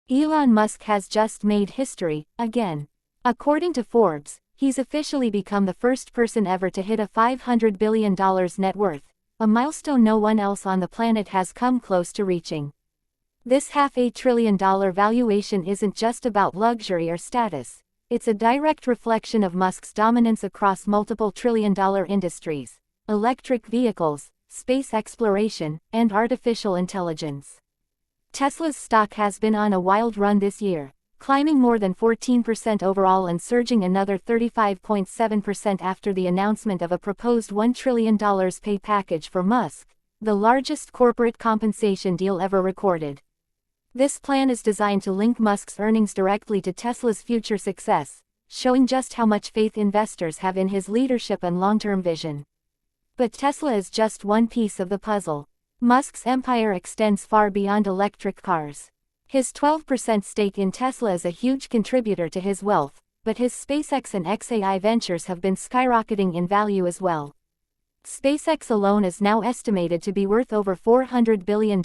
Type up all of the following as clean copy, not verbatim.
Elon Musk has just made history, again. According to Forbes, he's officially become the first person ever to hit a $500 billion net worth, a milestone no one else on the planet has come close to reaching. This $500 billion valuation isn't just about luxury or status. It's a direct reflection of Musk's dominance across multiple trillion-dollar industries: electric vehicles, space exploration, and artificial intelligence. Tesla's stock has been on a wild run this year, climbing more than 14% overall and surging another 35.7% after the announcement of a proposed $1 trillion pay package for Musk, the largest corporate compensation deal ever recorded. This plan is designed to link Musk's earnings directly to Tesla's future success, showing just how much faith investors have in his leadership and long-term vision. But Tesla is just one piece of the puzzle. Musk's empire extends far beyond electric cars. His 12% stake in Tesla is a huge contributor to his wealth, but his SpaceX and xAI ventures have been skyrocketing in value as well. SpaceX alone is now estimated to be worth over $400 billion.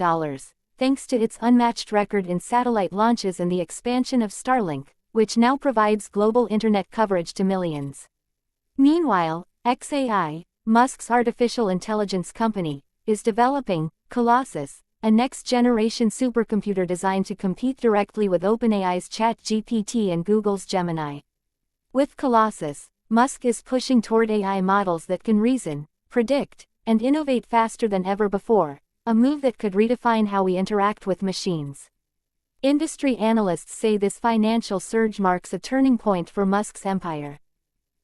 Thanks to its unmatched record in satellite launches and the expansion of Starlink, which now provides global internet coverage to millions. Meanwhile, xAI, Musk's artificial intelligence company, is developing Colossus, a next-generation supercomputer designed to compete directly with OpenAI's ChatGPT and Google's Gemini. With Colossus, Musk is pushing toward AI models that can reason, predict, and innovate faster than ever before, a move that could redefine how we interact with machines. Industry analysts say this financial surge marks a turning point for Musk's empire.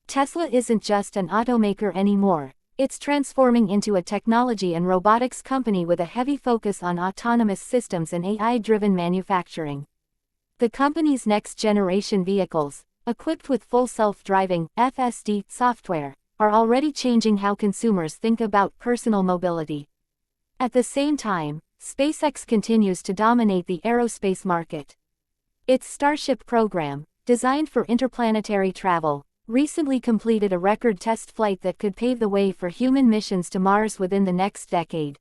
Tesla isn't just an automaker anymore, it's transforming into a technology and robotics company with a heavy focus on autonomous systems and AI-driven manufacturing. The company's next-generation vehicles, equipped with full self-driving (FSD) software, are already changing how consumers think about personal mobility. At the same time, SpaceX continues to dominate the aerospace market. Its Starship program, designed for interplanetary travel, recently completed a record test flight that could pave the way for human missions to Mars within the next decade.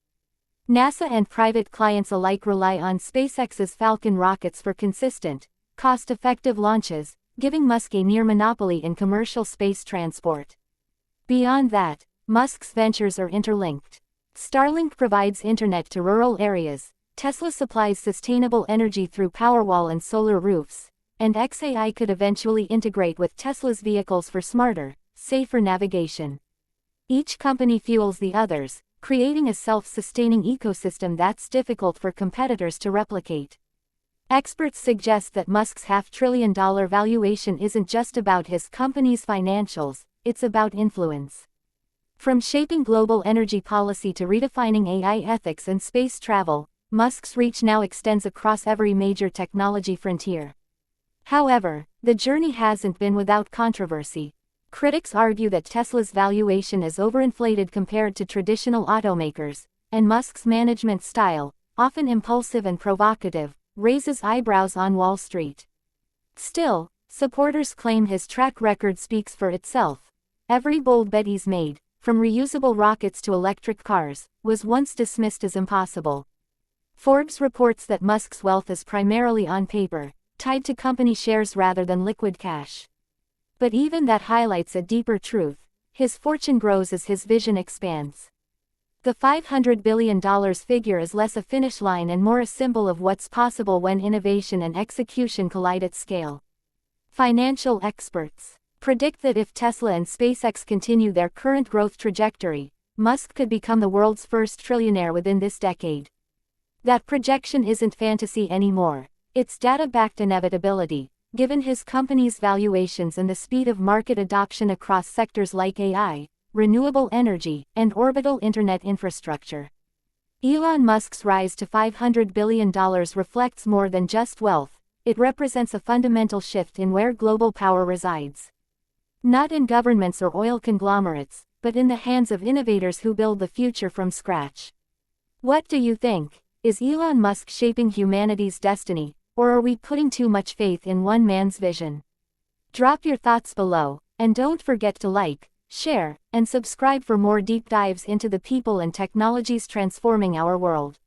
NASA and private clients alike rely on SpaceX's Falcon rockets for consistent, cost-effective launches, giving Musk a near monopoly in commercial space transport. Beyond that, Musk's ventures are interlinked. Starlink provides internet to rural areas, Tesla supplies sustainable energy through Powerwall and solar roofs, and xAI could eventually integrate with Tesla's vehicles for smarter, safer navigation. Each company fuels the others, creating a self-sustaining ecosystem that's difficult for competitors to replicate. Experts suggest that Musk's $500 billion valuation isn't just about his company's financials, it's about influence. From shaping global energy policy to redefining AI ethics and space travel, Musk's reach now extends across every major technology frontier. However, the journey hasn't been without controversy. Critics argue that Tesla's valuation is overinflated compared to traditional automakers, and Musk's management style, often impulsive and provocative, raises eyebrows on Wall Street. Still, supporters claim his track record speaks for itself. Every bold bet he's made, from reusable rockets to electric cars, was once dismissed as impossible. Forbes reports that Musk's wealth is primarily on paper, tied to company shares rather than liquid cash. But even that highlights a deeper truth: his fortune grows as his vision expands. The $500 billion figure is less a finish line and more a symbol of what's possible when innovation and execution collide at scale. Financial experts predict that if Tesla and SpaceX continue their current growth trajectory, Musk could become the world's first trillionaire within this decade. That projection isn't fantasy anymore, it's data-backed inevitability, given his company's valuations and the speed of market adoption across sectors like AI, renewable energy, and orbital internet infrastructure. Elon Musk's rise to $500 billion reflects more than just wealth, it represents a fundamental shift in where global power resides. Not in governments or oil conglomerates, but in the hands of innovators who build the future from scratch. What do you think? Is Elon Musk shaping humanity's destiny, or are we putting too much faith in one man's vision? Drop your thoughts below, and don't forget to like, share, and subscribe for more deep dives into the people and technologies transforming our world.